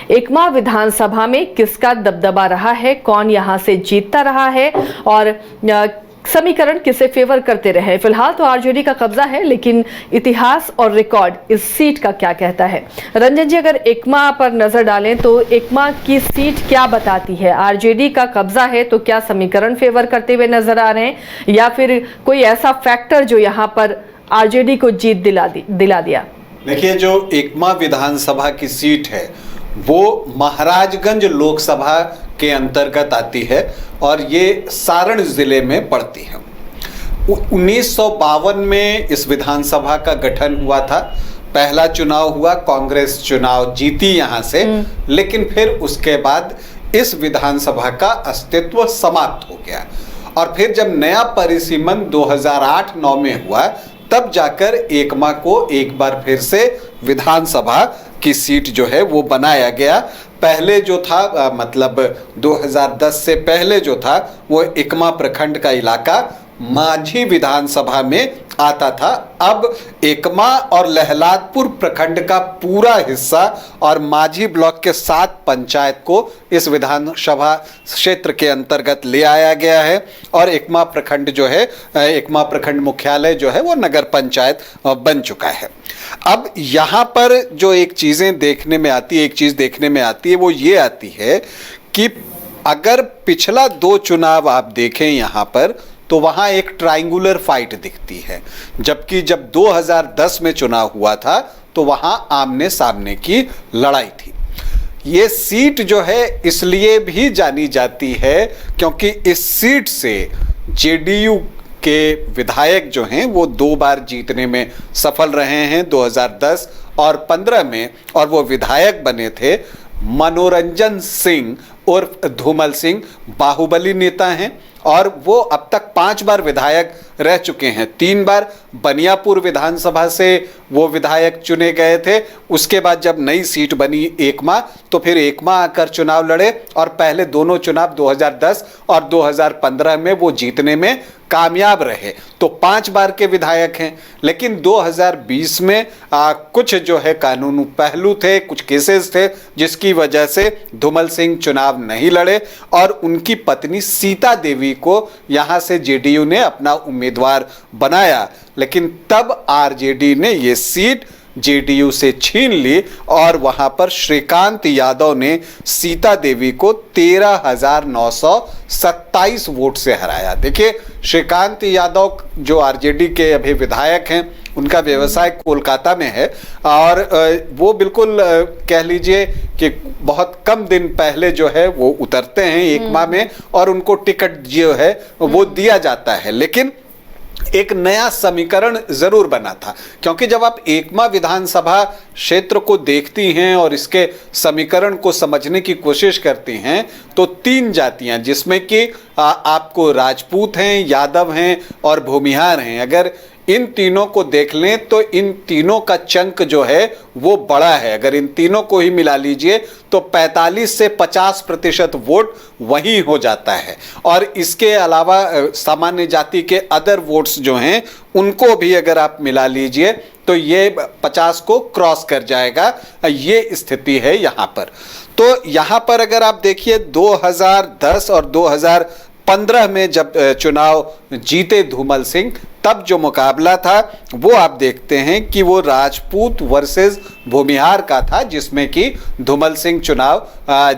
एकमा विधानसभा में किसका दबदबा रहा है, कौन यहां से जीतता रहा है और समीकरण किसे फेवर करते रहे। फिलहाल तो आरजेडी का कब्जा है, लेकिन इतिहास और रिकॉर्ड इस सीट का क्या कहता है। रंजन जी, अगर एकमा पर नजर डालें तो एकमा की सीट क्या बताती है। आरजेडी का कब्जा है तो क्या समीकरण फेवर करते हुए नजर आ रहे हैं या फिर कोई ऐसा फैक्टर जो यहां पर आरजेडी को जीत दिला दिया। देखिए, जो एकमा विधानसभा की सीट है वो महाराजगंज लोकसभा के अंतर्गत आती है और ये सारण जिले में पड़ती है। 1952 में इस विधानसभा का गठन हुआ था। पहला चुनाव हुआ, कांग्रेस चुनाव जीती यहां से, लेकिन फिर उसके बाद इस विधानसभा का अस्तित्व समाप्त हो गया। और फिर जब नया परिसीमन 2008-9 में हुआ, तब जाकर एकमा को एक बार फिर से विधानसभा की सीट जो है वो बनाया गया। पहले जो था मतलब 2010 से पहले जो था वो एकमा प्रखंड का इलाका माझी विधानसभा में आता था। अब एकमा और लहलादपुर प्रखंड का पूरा हिस्सा और माझी ब्लॉक के 7 पंचायत को इस विधानसभा क्षेत्र के अंतर्गत ले आया गया है। और एकमा प्रखंड जो है, एकमा प्रखंड मुख्यालय जो है वो नगर पंचायत बन चुका है। अब यहाँ पर जो एक चीज़ देखने में आती है वो ये आती है कि अगर पिछला 2 चुनाव आप देखें यहाँ पर, तो वहाँ एक ट्रायंगुलर फाइट दिखती है, जबकि जब 2010 में चुनाव हुआ था तो वहाँ आमने सामने की लड़ाई थी। ये सीट जो है इसलिए भी जानी जाती है क्योंकि इस सीट से जेडीयू के विधायक जो हैं वो 2 बार जीतने में सफल रहे हैं, 2010 और 15 में, और वो विधायक बने थे मनोरंजन सिंह उर्फ धूमल सिंह। बाहुबली नेता हैं और वो अब तक 5 बार विधायक रह चुके हैं। 3 बार बनियापुर विधानसभा से वो विधायक चुने गए थे। उसके बाद जब नई सीट बनी एकमा, तो फिर एकमा आकर चुनाव लड़े और पहले दोनों चुनाव 2010 और 2015 में वो जीतने में कामयाब रहे, तो 5 बार के विधायक हैं। लेकिन 2020 में कुछ जो है कानूनी पहलू थे, कुछ केसेस थे, जिसकी वजह से धूमल सिंह चुनाव नहीं लड़े और उनकी पत्नी सीता देवी को यहाँ से जेडीयू ने अपना उम्मीदवार बनाया। लेकिन तब आरजेडी ने ये सीट जेडीयू से छीन ली और वहां पर श्रीकांत यादव ने सीता देवी को 13,927 वोट से हराया। देखिए, श्रीकांत यादव जो आरजेडी के अभी विधायक हैं, उनका व्यवसाय कोलकाता में है और वो बिल्कुल कह लीजिए कि बहुत कम दिन पहले जो है वो उतरते हैं एकमा में और उनको टिकट जो है वो दिया जाता है। लेकिन एक नया समीकरण जरूर बना था, क्योंकि जब आप एकमा विधानसभा क्षेत्र को देखती हैं और इसके समीकरण को समझने की कोशिश करती हैं, तो 3 जातियां, जिसमें कि आपको राजपूत हैं, यादव हैं और भूमिहार हैं, अगर इन तीनों को देख लें तो इन तीनों का चंक जो है वो बड़ा है। अगर इन तीनों को ही मिला लीजिए तो 45 से 50% वोट वहीं हो जाता है। और इसके अलावा सामान्य जाति के अदर वोट्स जो हैं उनको भी अगर आप मिला लीजिए तो ये 50 को क्रॉस कर जाएगा। ये स्थिति है यहाँ पर। तो यहाँ पर अगर आप देखिए 2010 और 2015 में जब चुनाव जीते धूमल सिंह, तब जो मुकाबला था वो आप देखते हैं कि वो राजपूत वर्सेस भूमिहार का था, जिसमें कि धूमल सिंह चुनाव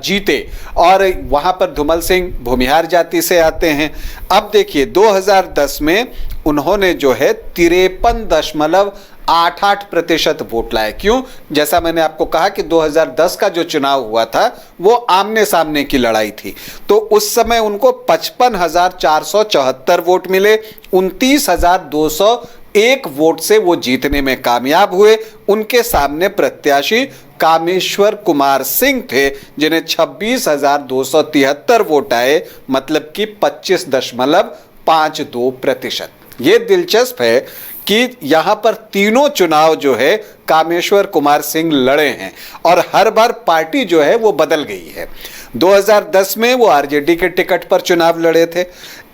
जीते और वहां पर धूमल सिंह भूमिहार जाति से आते हैं। अब देखिए 2010 में उन्होंने जो है 53.88% वोट लाए। क्यों? जैसा मैंने आपको कहा कि 2010 का जो चुनाव हुआ था वो आमने सामने की लड़ाई थी, तो उस समय उनको 55,474 वोट मिले। 29,201 वोट से वो जीतने में कामयाब हुए। उनके सामने प्रत्याशी कामेश्वर कुमार सिंह थे, जिन्हें 26,273 वोट आए, मतलब कि 25.52%। ये दिलचस्प है कि यहाँ पर तीनों चुनाव जो है कामेश्वर कुमार सिंह लड़े हैं और हर बार पार्टी जो है वो बदल गई है। 2010 में वो आरजेडी के टिकट पर चुनाव लड़े थे।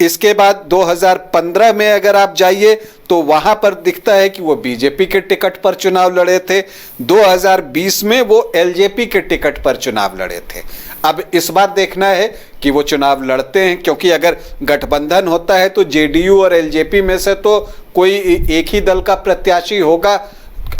इसके बाद 2015 में अगर आप जाइए तो वहां पर दिखता है कि वो बीजेपी के टिकट पर चुनाव लड़े थे। 2020 में वो एलजेपी के टिकट पर चुनाव लड़े थे। अब इस बार देखना है कि वो चुनाव लड़ते हैं, क्योंकि अगर गठबंधन होता है तो जेडीयू और एलजेपी में से तो कोई एक ही दल का प्रत्याशी होगा।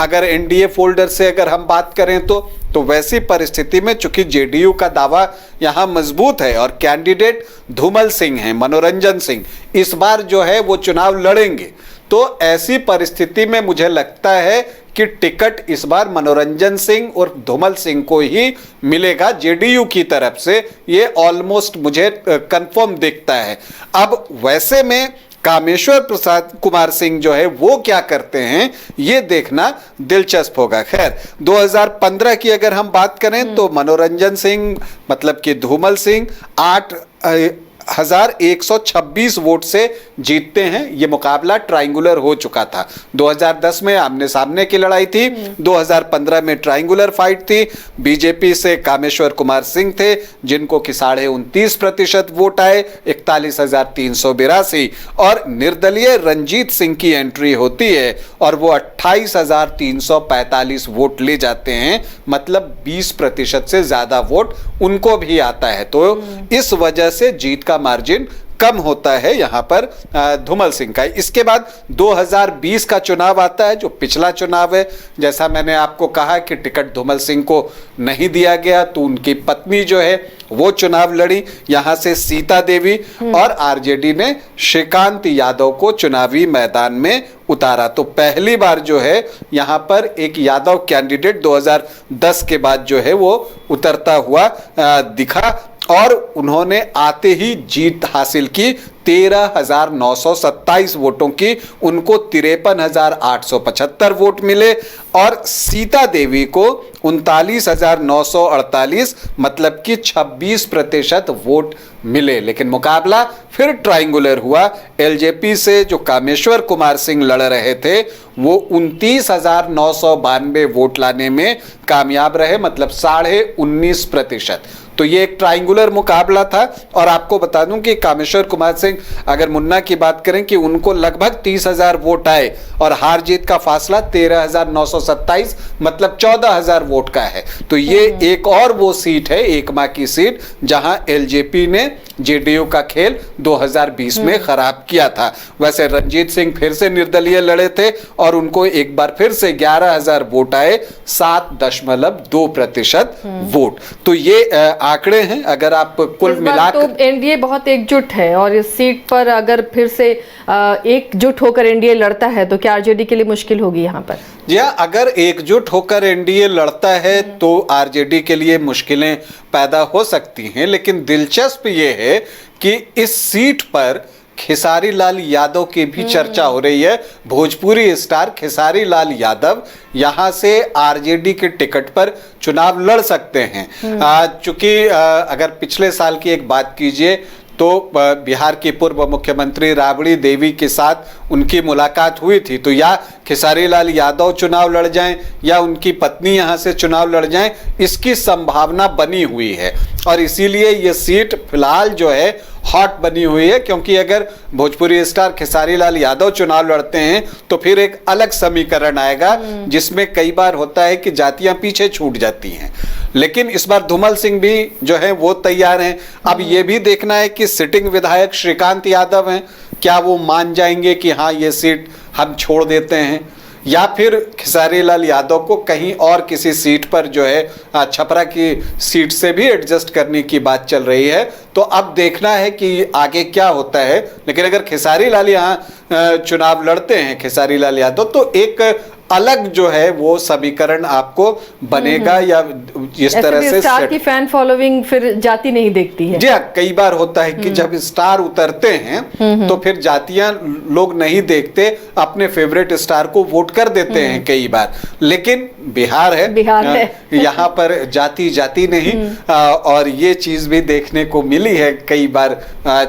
अगर एनडीए फोल्डर से अगर हम बात करें तो वैसी परिस्थिति में चूंकि जेडीयू का दावा यहां मजबूत है और कैंडिडेट धूमल सिंह हैं, मनोरंजन सिंह इस बार जो है वो चुनाव लड़ेंगे, तो ऐसी परिस्थिति में मुझे लगता है कि टिकट इस बार मनोरंजन सिंह और धूमल सिंह को ही मिलेगा जेडीयू की तरफ से। ये ऑलमोस्ट मुझे कंफर्म दिखता है। अब वैसे में कामेश्वर प्रसाद कुमार सिंह जो है वो क्या करते हैं ये देखना दिलचस्प होगा। खैर 2015 की अगर हम बात करें तो मनोरंजन सिंह मतलब कि धूमल सिंह 8,126 वोट से जीतते हैं। ये मुकाबला ट्रायंगुलर हो चुका था। 2010 में आमने सामने की लड़ाई थी, 2015 में ट्रायंगुलर फाइट थी। बीजेपी से कामेश्वर कुमार सिंह थे जिनको कि 29.5% वोट आए, 41,382, और निर्दलीय रंजीत सिंह की एंट्री होती है और वो 28,345 वोट ले जाते हैं, मतलब 20% से ज्यादा वोट उनको भी आता है। तो इस वजह से जीत का मार्जिन कम होता है यहां पर धूमल सिंह का। इसके बाद 2020 का चुनाव आता है जो पिछला चुनाव है। जैसा मैंने आपको कहा कि टिकट धूमल सिंह को नहीं दिया गया तो उनकी पत्नी जो है वो चुनाव लड़ी। यहां से सीता देवी और आरजेडी ने श्रीकांत यादव को चुनावी मैदान में उतारा। तो पहली बार जो है यहां पर एक यादव कैंडिडेट 2010 के बाद जो है वो उतरता हुआ दिखा और उन्होंने आते ही जीत हासिल की 13,927 वोटों की। उनको 53,875 वोट मिले और सीता देवी को 39,948 मतलब कि 26% वोट मिले। लेकिन मुकाबला फिर ट्रायंगुलर हुआ। एलजेपी से जो कामेश्वर कुमार सिंह लड़ रहे थे वो 29,992 वोट लाने में कामयाब रहे, मतलब 19.5%। तो ये एक ट्रायंगुलर मुकाबला था। और आपको बता दूं कि कामेश्वर कुमार सिंह अगर मुन्ना की बात करें कि उनको लगभग 30,000 वोट आए और हार जीत का फासला 13,927 मतलब 14,000 वोट का है। तो ये एक और वो सीट है, एकमा की सीट, जहां एलजेपी ने जेडीयू का खेल 2020 में खराब किया था। वैसे रंजीत सिंह फिर से निर्दलीय लड़े थे और उनको एक बार फिर से 11,000 वोट आए, 7.2% वोट। तो ये आंकड़े हैं। अगर आप कुल मिलाकर तो एनडीए बहुत एकजुट है और इस सीट पर अगर फिर से एकजुट होकर एनडीए लड़ता है तो क्या आरजेडी के लिए मुश्किल होगी यहाँ पर? जी हाँ, अगर एकजुट होकर एनडीए लड़ता है तो आरजेडी के लिए मुश्किलें पैदा हो सकती हैं। लेकिन दिलचस्प ये है कि इस सीट पर खेसारी लाल यादव की भी चर्चा हो रही है। भोजपुरी स्टार खेसारी लाल यादव यहां से आरजेडी के टिकट पर चुनाव लड़ सकते हैं। चूंकि अगर पिछले साल की एक बात कीजिए तो बिहार की पूर्व मुख्यमंत्री राबड़ी देवी के साथ उनकी मुलाकात हुई थी। तो या खेसारी लाल यादव चुनाव लड़ जाएं या उनकी पत्नी यहां से चुनाव लड़ जाएं, इसकी संभावना बनी हुई है। और इसीलिए ये सीट फिलहाल जो है हॉट बनी हुई है, क्योंकि अगर भोजपुरी स्टार खेसारी लाल यादव चुनाव लड़ते हैं तो फिर एक अलग समीकरण आएगा जिसमें कई बार होता है कि जातियां पीछे छूट जाती हैं। लेकिन इस बार धूमल सिंह भी जो है वो तैयार हैं। अब ये भी देखना है कि सिटिंग विधायक श्रीकांत यादव हैं, क्या वो मान जाएंगे कि हाँ ये सीट हम छोड़ देते हैं, या फिर खेसारी लाल यादव को कहीं और किसी सीट पर जो है छपरा की सीट से भी एडजस्ट करने की बात चल रही है। तो अब देखना है कि आगे क्या होता है। लेकिन अगर खेसारी लाल यहाँ चुनाव लड़ते हैं खेसारी लाल यादव तो एक अलग जो है वो समीकरण आपको बनेगा। या इस तरह से स्टार की फैन फॉलोइंग फिर जाति नहीं देखती है। जी हाँ, कई बार होता है कि जब स्टार उतरते हैं तो फिर जातियां लोग नहीं देखते, अपने फेवरेट स्टार को वोट कर देते हैं कई बार। लेकिन बिहार है यहाँ पर जाति जाति नहीं। और ये चीज भी देखने को मिली है कई बार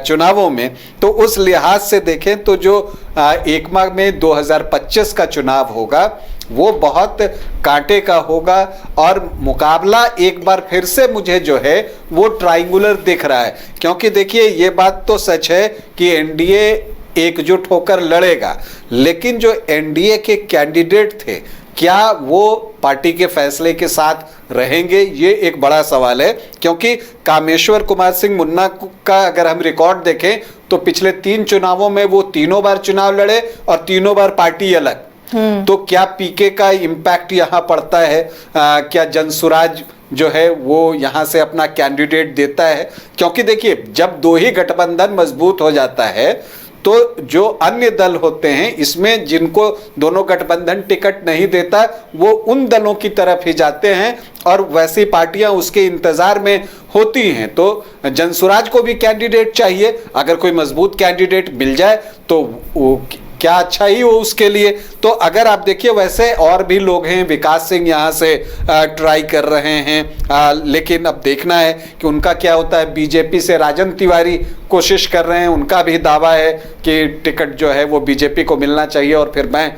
चुनावों में। तो उस लिहाज से देखें तो जो एकमा में 2025 का चुनाव होगा वो बहुत कांटे का होगा। और मुकाबला एक बार फिर से मुझे जो है वो ट्रायंगुलर दिख रहा है, क्योंकि देखिए ये बात तो सच है कि एनडीए एकजुट होकर लड़ेगा। लेकिन जो एनडीए के कैंडिडेट थे, क्या वो पार्टी के फैसले के साथ रहेंगे, ये एक बड़ा सवाल है। क्योंकि कामेश्वर कुमार सिंह मुन्ना का अगर हम रिकॉर्ड देखें तो पिछले 3 चुनावों में वो तीनों बार चुनाव लड़े और तीनों बार पार्टी अलग। तो क्या पीके का इम्पैक्ट यहाँ पड़ता है? क्या जनसुराज जो है वो यहाँ से अपना कैंडिडेट देता है? क्योंकि देखिए, जब 2 ही गठबंधन मजबूत हो जाता है तो जो अन्य दल होते हैं, इसमें जिनको दोनों गठबंधन टिकट नहीं देता, वो उन दलों की तरफ ही जाते हैं और वैसी पार्टियां उसके इंतजार में होती हैं। तो जनसुराज को भी कैंडिडेट चाहिए, अगर कोई मजबूत कैंडिडेट मिल जाए तो वो क्या अच्छा ही हो उसके लिए। तो अगर आप देखिए, वैसे और भी लोग हैं, विकास सिंह यहाँ से ट्राई कर रहे हैं, लेकिन अब देखना है कि उनका क्या होता है। बीजेपी से राजन तिवारी कोशिश कर रहे हैं, उनका भी दावा है कि टिकट जो है वो बीजेपी को मिलना चाहिए और फिर मैं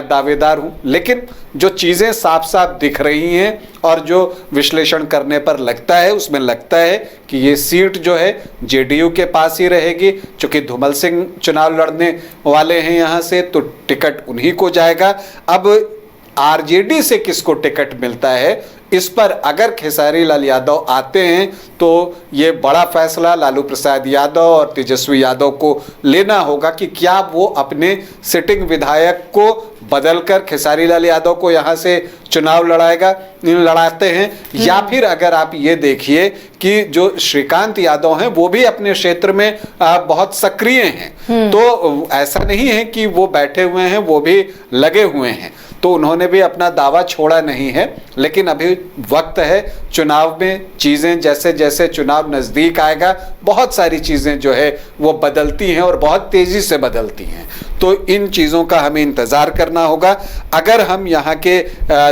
दावेदार हूँ। लेकिन जो चीज़ें साफ साफ दिख रही हैं और जो विश्लेषण करने पर लगता है, उसमें लगता है कि ये सीट जो है जेडीयू के पास ही रहेगी। चूंकि धूमल सिंह चुनाव लड़ने वाले हैं यहाँ से, तो टिकट उन्हीं को जाएगा। अब आरजेडी से किसको टिकट मिलता है, इस पर अगर खेसारी लाल यादव आते हैं तो ये बड़ा फैसला लालू प्रसाद यादव और तेजस्वी यादव को लेना होगा कि क्या वो अपने सिटिंग विधायक को बदलकर खेसारी लाल यादव को यहाँ से चुनाव लड़ाते हैं, या फिर अगर आप ये देखिए कि जो श्रीकांत यादव हैं वो भी अपने क्षेत्र में बहुत सक्रिय हैं। तो ऐसा नहीं है कि वो बैठे हुए हैं, वो भी लगे हुए हैं। तो उन्होंने भी अपना दावा छोड़ा नहीं है। लेकिन अभी वक्त है, चुनाव में चीज़ें जैसे जैसे चुनाव नज़दीक आएगा, बहुत सारी चीज़ें जो है वो बदलती हैं और बहुत तेज़ी से बदलती हैं। तो इन चीज़ों का हमें इंतज़ार करना होगा। अगर हम यहाँ के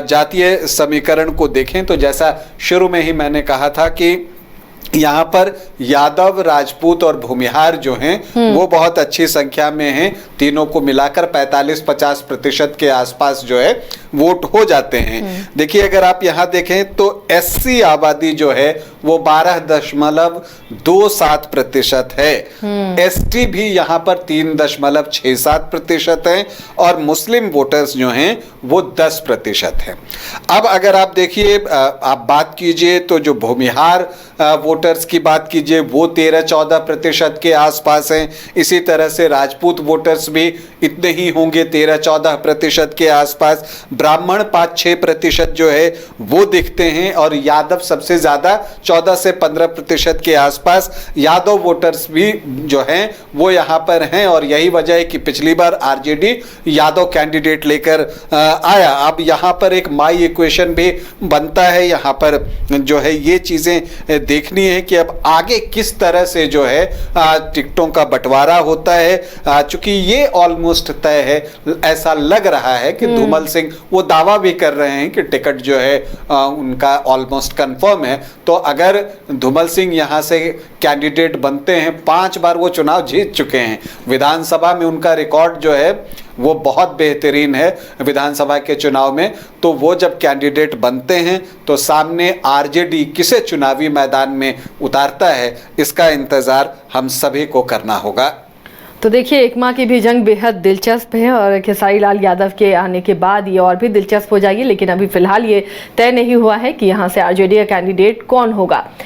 जातीय समीकरण को देखें तो जैसा शुरू में ही मैंने कहा था कि यहाँ पर यादव, राजपूत और भूमिहार जो हैं वो बहुत अच्छी संख्या में हैं। तीनों को मिलाकर 45-50% के आसपास जो है वोट हो जाते हैं। देखिए, अगर आप यहाँ देखें तो एससी आबादी जो है वो 12.27% है। एसटी भी यहाँ पर 3.67% है और मुस्लिम वोटर्स जो हैं वो 10% है। अब अगर आप देखिए, आप बात कीजिए तो जो भूमिहार वोटर्स की बात कीजिए वो 13-14% के आसपास हैं। इसी तरह से राजपूत वोटर्स भी इतने ही होंगे, 13-14% के आसपास। ब्राह्मण 5-6% जो है वो दिखते हैं और यादव सबसे ज़्यादा 14 से 15% के आसपास यादव वोटर्स भी जो हैं वो यहाँ पर हैं। और यही वजह है कि पिछली बार आरजेडी यादव कैंडिडेट लेकर आया। अब यहाँ पर एक माई इक्वेशन भी बनता है। यहाँ पर जो है ये चीज़ें देखनी है कि अब आगे किस तरह से जो है टिकटों का बंटवारा होता है। चूंकि ये ऑलमोस्ट तय है, ऐसा लग रहा है कि धूमल सिंह वो दावा भी कर रहे हैं कि टिकट जो है उनका ऑलमोस्ट कंफर्म है। तो अगर धूमल सिंह यहाँ से कैंडिडेट बनते हैं, 5 बार वो चुनाव जीत चुके हैं, विधानसभा में उनका रिकॉर्ड जो है वो बहुत बेहतरीन है विधानसभा के चुनाव में। तो वो जब कैंडिडेट बनते हैं तो सामने आरजेडी किसे चुनावी मैदान में उतारता है, इसका इंतज़ार हम सभी को करना होगा। तो देखिए, एक माह की भी जंग बेहद दिलचस्प है और खेसारी लाल यादव के आने के बाद ये और भी दिलचस्प हो जाएगी। लेकिन अभी फिलहाल ये तय नहीं हुआ है कि यहाँ से आरजेडी का कैंडिडेट कौन होगा।